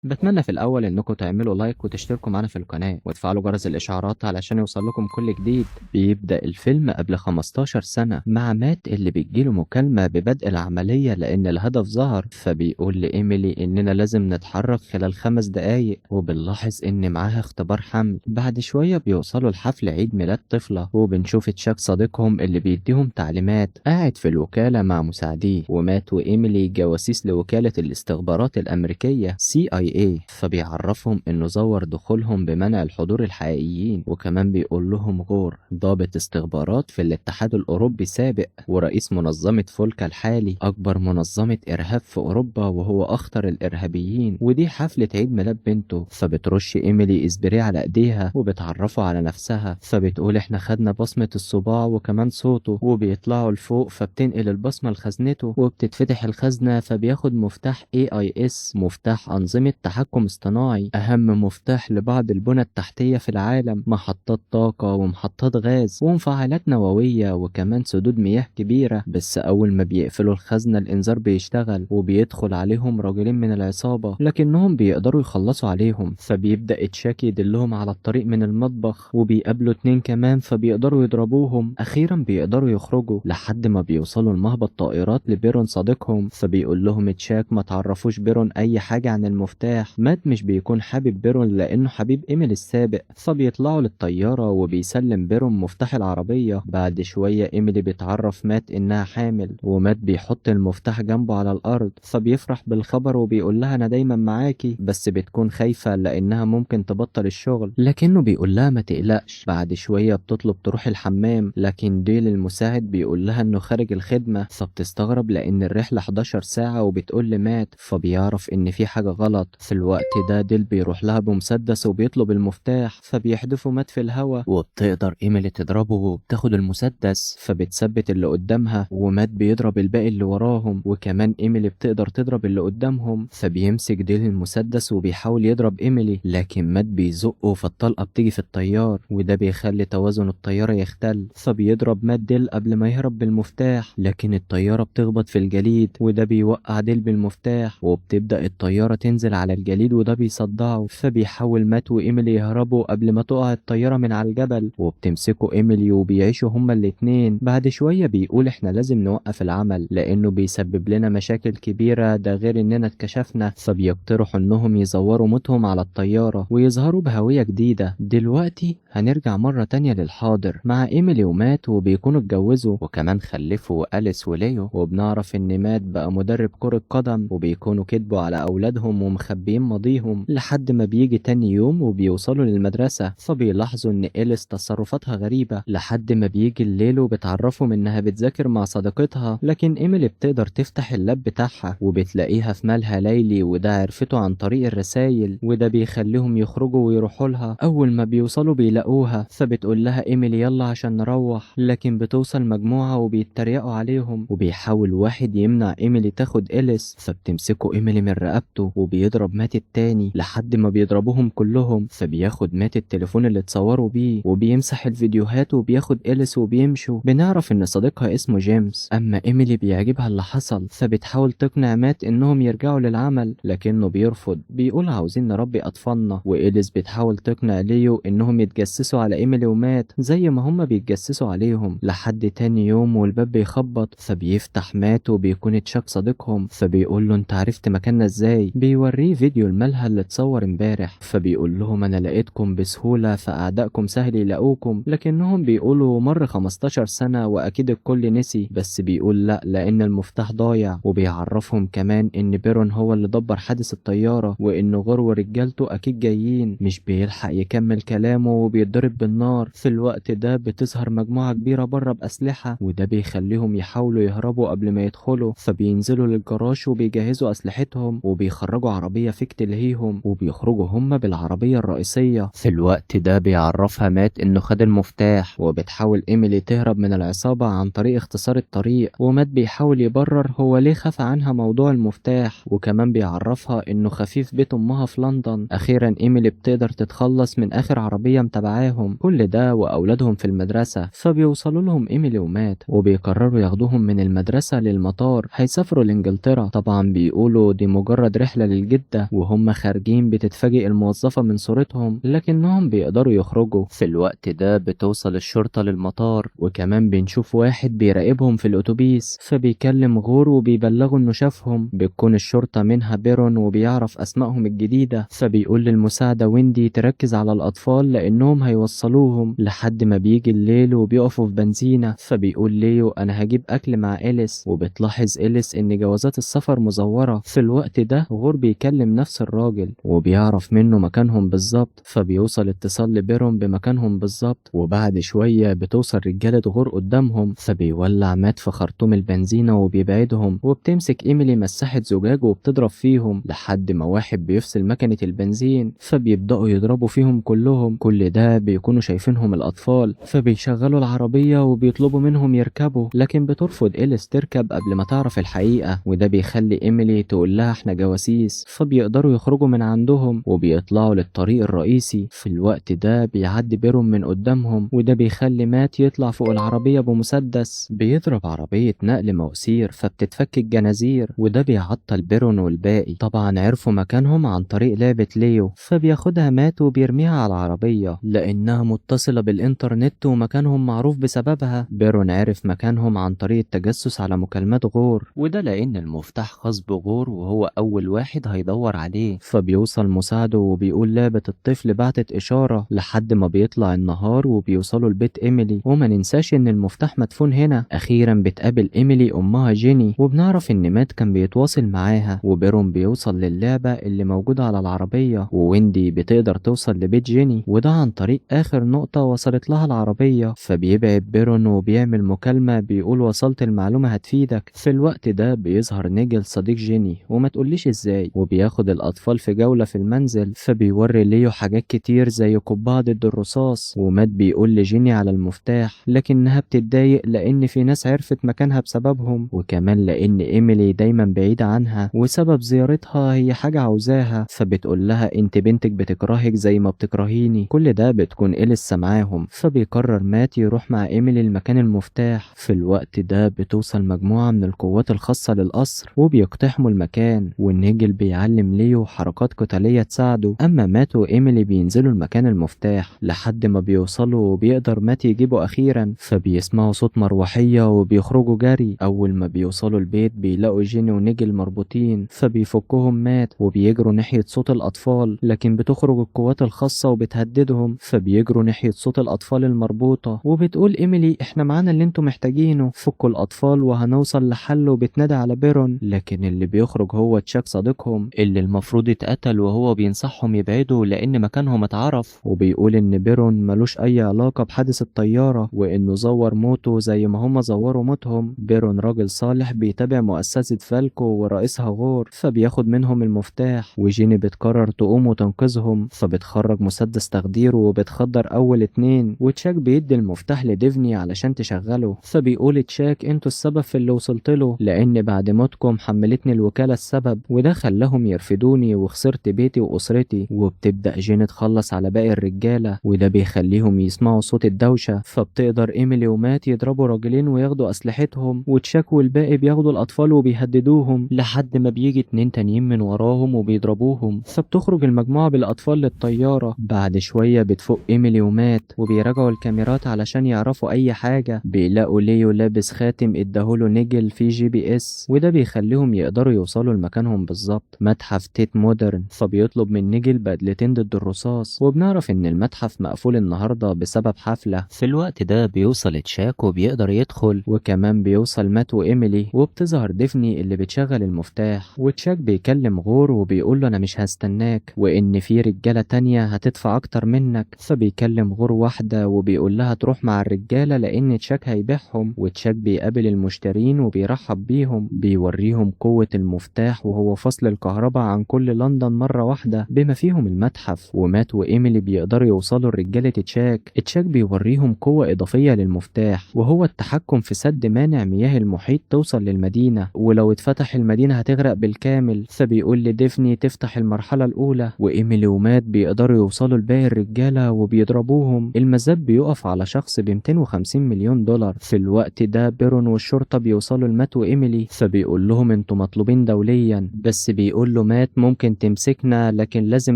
بتمنى في الأول إنكم تعملوا لايك وتشتركوا معانا في القناة وتفعلوا جرس الإشعارات علشان يوصلكم كل جديد. بيبدأ الفيلم قبل 15 سنة مع مات اللي بتجيله مكالمة ببدء العملية لأن الهدف ظهر، فبيقول لإيميلي إننا لازم نتحرك خلال 5 دقايق، وبنلاحظ إن معاها اختبار حمل. بعد شوية بيوصلوا لحفل عيد ميلاد طفلة، وبنشوف تشاك صديقهم اللي بيديهم تعليمات قاعد في الوكالة مع مساعديه. ومات وإيميلي جواسيس لوكالة الاستخبارات الأمريكية CIA، فبيعرفهم إنه زور دخولهم بمنع الحضور الحقيقيين، وكمان بيقول لهم غور ضابط استخبارات في الاتحاد الأوروبي سابق ورئيس منظمة فولكا الحالي، أكبر منظمة إرهاب في أوروبا وهو أخطر الإرهابيين. ودي حفلة عيد ميلاد بنته، فبترش إيميلي إسبري على إيديها وبتعرفه على نفسها، فبتقول إحنا خدنا بصمة الصباع وكمان صوته، وبيطلعوا لفوق فبتنقل البصمة لخزنته وبتتفتح الخزنة، فبياخد مفتاح AIS، مفتاح أنظمة تحكم اصطناعي، أهم مفتاح لبعض البنى التحتية في العالم، محطات طاقة ومحطات غاز ومفاعلات نووية وكمان سدود مياه كبيرة. بس أول ما بيقفلوا الخزنة الإنذار بيشتغل، وبيدخل عليهم راجلين من العصابة لكنهم بيقدروا يخلصوا عليهم، فبيبدأ تشاكي يدلهم على الطريق من المطبخ، وبيقابلوا 2 كمان فبيقدروا يضربوهم. أخيرا بيقدروا يخرجوا لحد ما بيوصلوا لمهبط طائرات لبيرون صديقهم، فبيقول لهم تشاك ما تعرفوش بيرون أي حاجة عن المفتاح. مات مش بيكون حابب بيرون لأنه حبيب إيميل السابق، فبيطلعوا للطيارة وبيسلم بيرون مفتاح العربية. بعد شوية إيميلي بتعرف مات إنها حامل، ومات بيحط المفتاح جنبه على الأرض، فبيفرح بالخبر وبيقول لها أنا دايما معاكي، بس بتكون خايفة لأنها ممكن تبطل الشغل، لكنه بيقول لها ما تقلقش. بعد شوية بتطلب تروح الحمام، لكن ديل المساعد بيقول لها إنه خارج الخدمة، فبتستغرب لأن الرحلة 11 ساعة وبتقول لمات، فبيعرف إن في حاجة غلط. في الوقت ده ديل بيروح لها بمسدس وبيطلب المفتاح، فبيحدفوا مات في الهوا، وبتقدر إيميلي تضربه وبتاخد المسدس، فبتثبت اللي قدامها، ومات بيضرب الباقي اللي وراهم، وكمان إيميلي بتقدر تضرب اللي قدامهم، فبيمسك ديل المسدس وبيحاول يضرب إيميلي، لكن مات بيزقه فالطلقة بتيجي في الطيار، وده بيخلي توازن الطيارة يختل، فبيضرب مات ديل قبل ما يهرب بالمفتاح، لكن الطيارة بتخبط في الجليد وده بيوقع ديل بالمفتاح، وبتبدأ الطيارة تنزل على الجليد وده بيصدعه، فبيحاول مات وإيميلي يهربوا قبل ما تقع الطيارة من على الجبل، وبتمسكوا إيميلي وبيعيشوا هما الاتنين. بعد شوية بيقول احنا لازم نوقف العمل لأنه بيسبب لنا مشاكل كبيرة، ده غير إننا اتكشفنا، فبيقترحوا إنهم يزوروا موتهم على الطيارة ويظهروا بهوية جديدة. دلوقتي هنرجع مرة تانية للحاضر مع إيميلي ومات، وبيكونوا اتجوزوا وكمان خلفوا أليس وليو، وبنعرف إن مات بقى مدرب كرة قدم، وبيكونوا كدبوا على أولادهم ومخبيين ماضيهم لحد ما بيجي تاني يوم وبيوصلوا للمدرسة، فبيلاحظوا إن إليس تصرفاتها غريبة لحد ما بيجي الليل وبتعرفهم إنها بتذاكر مع صديقتها، لكن إيميلي بتقدر تفتح اللاب بتاعها وبتلاقيها في مالها ليلي، وده عرفته عن طريق الرسايل، وده بيخليهم يخرجوا ويروحوا لها. أول ما بيوصلوا بيلاقوها، فبتقول لها إيميلي يلا عشان نروح، لكن بتوصل مجموعة وبيتريقوا عليهم، وبيحاول واحد يمنع إيميلي تاخد إليس، فبتمسكوا إيميلي من رقبته وبيضرب مات التاني لحد ما بيضربوهم كلهم، فبياخد مات التليفون اللي اتصوروا بيه وبيمسح الفيديوهات وبياخد إليس وبيمشوا. بنعرف إن صديقها اسمه جيمس، أما إيميلي بيعجبها اللي حصل، فبتحاول تقنع مات إنهم يرجعوا للعمل لكنه بيرفض، بيقول عاوزين نربي أطفالنا. وإليس بتحاول تقنع ليو إنهم يتجسسوا على إيميلي ومات زي ما هما بيتجسسوا عليهم، لحد تاني يوم والباب بيخبط، فبيفتح مات وبيكون تشاك صديقهم، فبيقول له انت عرفت مكاننا ازاي؟ بيوريه فيديو الملهى اللي اتصور امبارح، فبيقول لهم انا لقيتكم بسهولة فاعدائكم سهل يلاقوكم، لكنهم بيقولوا مر 15 سنة واكيد الكل نسي، بس بيقول لا لان المفتاح ضايع، وبيعرفهم كمان ان بيرون هو اللي دبر حادث الطيارة، وان غور ورجالته اكيد جايين. مش بيلحق يكمل كلامه وبيتضرب بالنار. في الوقت ده بتظهر مجموعة كبيرة بره بأسلحة، وده بيخليهم يحاولوا يهربوا قبل ما يدخلوا، فبينزلوا للجراج وبيجهزوا أسلحتهم وبيخرجوا عربية فيك تلهيهم، وبيخرجوا هم بالعربية الرئيسية. في الوقت ده بيعرفها مات إنه خد المفتاح، وبتحاول إيميلي تهرب من العصابة عن طريق اختصار الطريق، ومات بيحاول يبرر هو ليه خفى عنها موضوع المفتاح، وكمان بيعرفها إنه خفيف بيت أمها في لندن. أخيرا إيميلي بتقدر تتخلص من آخر عربية متابعاهم، كل ده وأولادهم في المدرسة، فبيوصلوا لهم إيميلي ومات وبيقرروا ياخدوهم من المدرسة للمطار، هيسافروا لإنجلترا. طبعا بيقولوا دي مجرد رحلة للجدة ده، وهم خارجين بتتفاجئ الموظفة من صورتهم لكنهم بيقدروا يخرجوا. في الوقت ده بتوصل الشرطة للمطار، وكمان بنشوف واحد بيراقبهم في الأتوبيس فبيكلم غور وبيبلغوا إنه شافهم. بتكون الشرطة منها بيرون وبيعرف أسمائهم الجديدة، فبيقول للمساعدة ويندي تركز على الأطفال لأنهم هيوصلوهم. لحد ما بيجي الليل وبيقفوا في بنزينة، فبيقول ليو أنا هجيب أكل مع إليس، وبتلاحظ إليس إن جوازات السفر مزورة. في الوقت ده غور بيكلم نفس الراجل وبيعرف منه مكانهم بالظبط، فبيوصل اتصال لبيرون بمكانهم بالظبط. وبعد شوية بتوصل رجالة غور قدامهم، فبيولع مات في خرطوم البنزينة وبيبعدهم، وبتمسك إيميلي مساحة زجاج وبتضرب فيهم لحد ما واحد بيفصل مكنة البنزين، فبيبدأوا يضربوا فيهم كلهم. كل ده بيكونوا شايفينهم الأطفال، فبيشغلوا العربية وبيطلبوا منهم يركبوا، لكن بترفض إليس تركب قبل ما تعرف الحقيقة، وده بيخلي إيميلي تقول لها احنا جواسيس. فبيقدروا يخرجوا من عندهم وبيطلعوا للطريق الرئيسي. في الوقت ده بيعدي بيرون من قدامهم، وده بيخلي مات يطلع فوق العربية بمسدس بيضرب عربية نقل مواسير فبتتفك الجنازير، وده بيعطل بيرون والباقي. طبعا عرفوا مكانهم عن طريق لعبة ليو، فبياخدها مات وبيرميها على العربية لأنها متصلة بالإنترنت ومكانهم معروف بسببها. بيرون عرف مكانهم عن طريق التجسس على مكالمات غور، وده لأن المفتاح خاص بغور وهو أول واحد هيدور عليه. فبيوصل مساعده وبيقول لعبة الطفل بعتت إشارة لحد ما بيطلع النهار وبيوصلوا لبيت إيميلي. وما ننساش إن المفتاح مدفون هنا. أخيرا بتقابل إيميلي أمها جيني، وبنعرف إن مات كان بيتواصل معاها. وبيرون بيوصل للعبة اللي موجودة على العربية، وويندي بتقدر توصل لبيت جيني، وده عن طريق آخر نقطة وصلت لها العربية. فبيبعد بيرون وبيعمل مكالمة بيقول وصلت المعلومة هتفيدك. في الوقت ده بيظهر نيجل صديق جيني، وما تقوليش ازاي، وبياخد الأطفال في جولة في المنزل، فبيوري ليو حاجات كتير زي قبعة ضد الرصاص. ومات بيقول لجيني على المفتاح لكنها بتتضايق لأن في ناس عرفت مكانها بسببهم، وكمان لأن إيميلي دايما بعيدة عنها وسبب زيارتها هي حاجة عاوزاها. فبتقول لها انت بنتك بتكرهك زي ما بتكرهيني. كل ده بتكون إليس سامعاهم، فبيقرر مات يروح مع إيميلي لمكان المفتاح. في الوقت ده بتوصل مجموعة من القوات الخاصة للقصر وبيقتحموا المكان، والنيجل بيعلم ليو حركات قتالية تساعده. أما مات وإيميلي بينزلوا المكان المفتاح لحد ما بيوصلوا وبيقدر مات يجيبه أخيرا. فبيسمعوا صوت مروحية وبيخرجوا جري. أول ما بيوصلوا البيت بيلاقوا جيني ونيجل مربوطين، فبيفكهم مات وبيجروا ناحية صوت الأطفال، لكن بتخرج القوات الخاصة وبتهددهم، فبيجروا ناحية صوت الأطفال المربوطة. وبتقول إيميلي احنا معانا اللي انتوا محتاجينه، فكوا الأطفال وهنوصل لحل. وبتنادى على بيرون، لكن اللي بيخرج هو تشاك صديقهم اللي المفروض اتقتل، وهو بينصحهم يبعدوا لأن مكانهم اتعرف. وبيقول إن بيرون ملوش أي علاقة بحادث الطيارة، وإنه زور موته زي ما هما زوروا موتهم. بيرون راجل صالح بيتابع مؤسسة فالكو ورئيسها غور، فبياخد منهم المفتاح. وجيني بتقرر تقوم وتنقذهم، فبتخرج مسدس تخديره وبتخدر أول اتنين. وتشاك بيدي المفتاح لديفني علشان تشغله، فبيقول تشاك انتوا السبب في اللي وصلت له، لأن بعد موتكم حملتني الوكالة السبب، وده خلاهم يرفدوني وخسرت بيتي وأسرتي. وبتبدأ جين تخلص على باقي الرجالة، وده بيخليهم يسمعوا صوت الدوشة. فبتقدر إيميلي ومات يضربوا راجلين وياخدوا أسلحتهم، وتشاك والباقي بياخدوا الأطفال وبيهددوهم لحد ما بيجي اتنين تانيين من وراهم وبيضربوهم. فبتخرج المجموعة بالأطفال للطيارة. بعد شوية بتفوق إيميلي ومات وبيراجعوا الكاميرات علشان يعرفوا أي حاجة. بيلاقوا ليو لابس خاتم اداهوله نيجل فيه GPS، وده بيخليهم يقدروا يوصلوا لمكانهم بالظبط، متحف تيت مودرن. فبيطلب من نيجل بدلتين ضد الرصاص، وبنعرف إن المتحف مقفول النهاردة بسبب حفلة. في الوقت ده بيوصل تشاك وبيقدر يدخل، وكمان بيوصل مات وإيميلي، وبتظهر ديفني اللي بتشغل المفتاح. وتشاك بيكلم غور وبيقول له أنا مش هستناك، وإن في رجالة تانية هتدفع أكتر منك. فبيكلم غور واحدة وبيقول لها تروح مع الرجالة لأن تشاك هيبيعهم. وتشاك بيقابل المشترين وبيرحب بيهم، بيوريهم قوة المفتاح وهو فصل الكهرباء عن كل لندن مرة واحدة بما فيهم المتحف. ومات وإيميلي بيقدروا يوصلوا لرجالة تشاك. تشاك بيوريهم قوة إضافية للمفتاح، وهو التحكم في سد مانع مياه المحيط توصل للمدينة، ولو اتفتح المدينة هتغرق بالكامل. فبيقول لديفني تفتح المرحلة الأولى، وإيميلي ومات بيقدروا يوصلوا لباقي الرجالة وبيضربوهم. المذاب بيقف على شخص ب250 مليون دولار. في الوقت ده بيرون والشرطة بيوصلوا لمات وإيميلي، فبيقول لهم انتوا مطلوبين دوليا، بس بيقول له مات ممكن تمسكنا لكن لازم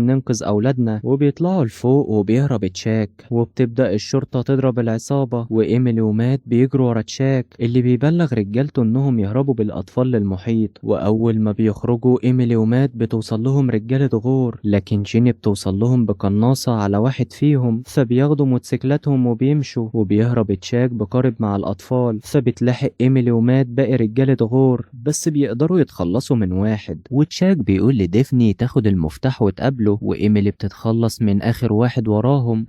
ننقذ أولادنا. وبيطلعوا لفوق وبيهرب تشاك، وبتبدأ الشرطة تضرب العصابة، وإيميلي ومات بيجروا ورا تشاك اللي بيبلغ رجالته إنهم يهربوا بالأطفال للمحيط. وأول ما بيخرجوا إيميلي ومات بتوصل لهم رجالة غور، لكن جيني بتوصل لهم بقناصة على واحد فيهم، فبياخدوا موتوسيكلاتهم وبيمشوا. وبيهرب تشاك بقارب مع الأطفال، فبتلاحق إيميلي ومات باقي رجالة غور، بس بيقدروا يتخلصوا من واحد. وتشاك بيقول لديفني تاخد المفتاح وتقابله، وإيميلي بتتخلص من آخر واحد وراهم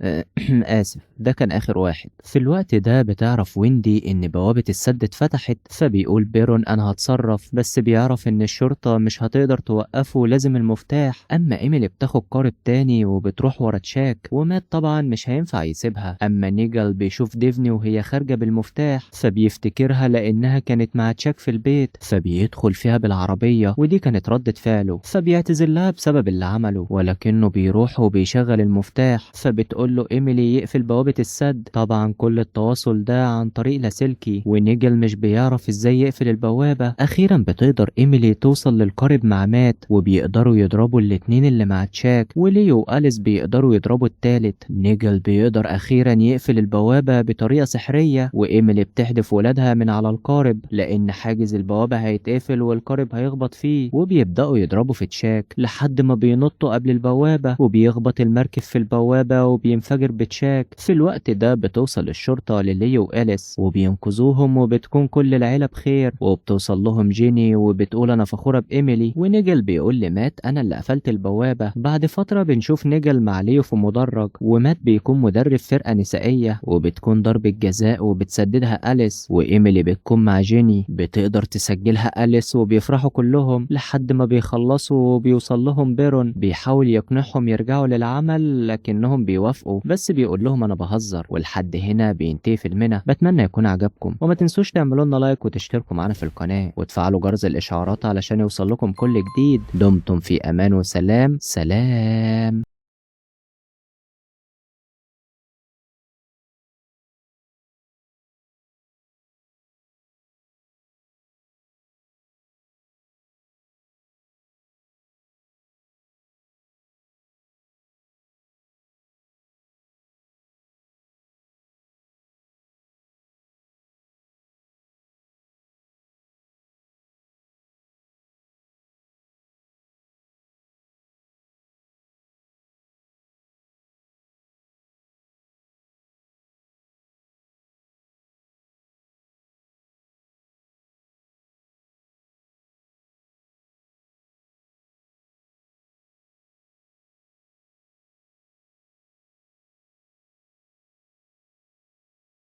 آسف، ده كان آخر واحد. في الوقت ده بتعرف ويندي إن بوابة السد اتفتحت، فبيقول بيرون أنا هتصرف، بس بيعرف إن الشرطة مش هتقدر توقفه، لازم المفتاح. أما إيميلي بتاخد قارب تاني وبتروح ورا تشاك، ومات طبعا مش هينفع يسيبها. أما نيجل بيشوف ديفني وهي خارجة بالمفتاح، فبيفتكرها لأنها كانت مع تشاك في البيت، فبيدخل فيها بالعربية، ودي كانت ردة فعله، فبيعتذر لها بسبب اللي عمله. ولكنه بيروح وبيشغل المفتاح، فبتقول له إيميلي يقفل بوابة السد. طبعا كل التواصل ده عن طريق لاسلكي، ونيجل مش بيعرف ازاي يقفل البوابة. أخيرا بتقدر إيميلي توصل للقارب مع مات، وبيقدروا يضربوا الاتنين اللي مع تشاك، وليو وأليس بيقدروا يضربوا التالت. نيجل بيقدر أخيرا يقفل البوابة بطريقة سحرية، وإيميلي بتحدف ولادها من على القارب لأن حاجز البوابة هيتقفل والقارب هيخبط فيه. وبيبدأوا يضربوا في تشاك لحد ما بينطوا قبل البوابة، وبيخبط المركب في البوابة وبينفجر بتشاك. في الوقت ده بتوصل الشرطة لليو وأليس وبينقذوهم، وبتكون كل العيلة بخير. وبتوصل لهم جيني وبتقول أنا فخورة بإيميلي، ونيجل بيقول لمات أنا اللي قفلت البوابة. بعد فترة بنشوف نيجل مع ليو في مدرج، ومات بيكون مدرب فرقة نسائية، وبتكون ضربة جزاء وبتسددها أليس. وإيميلي بتكون مع جيني بتقدر تسجلها أليس، وبيفرحوا كلهم لحد ما بيخلصوا. وبيوصل لهم بيرون بيحاول يقنعهم يرجعوا للعمل، لكنهم بيوافقوا، بس بيقول لهم أنا بهزر. ولحد هنا بينتهي فيلمنا. بتمنى يكون عجبكم، وما تنسوش تعملوا لنا لايك وتشتركوا معنا في القناة وتفعلوا جرس الإشعارات علشان يوصل لكم كل جديد. دمتم في أمان وسلام. سلام.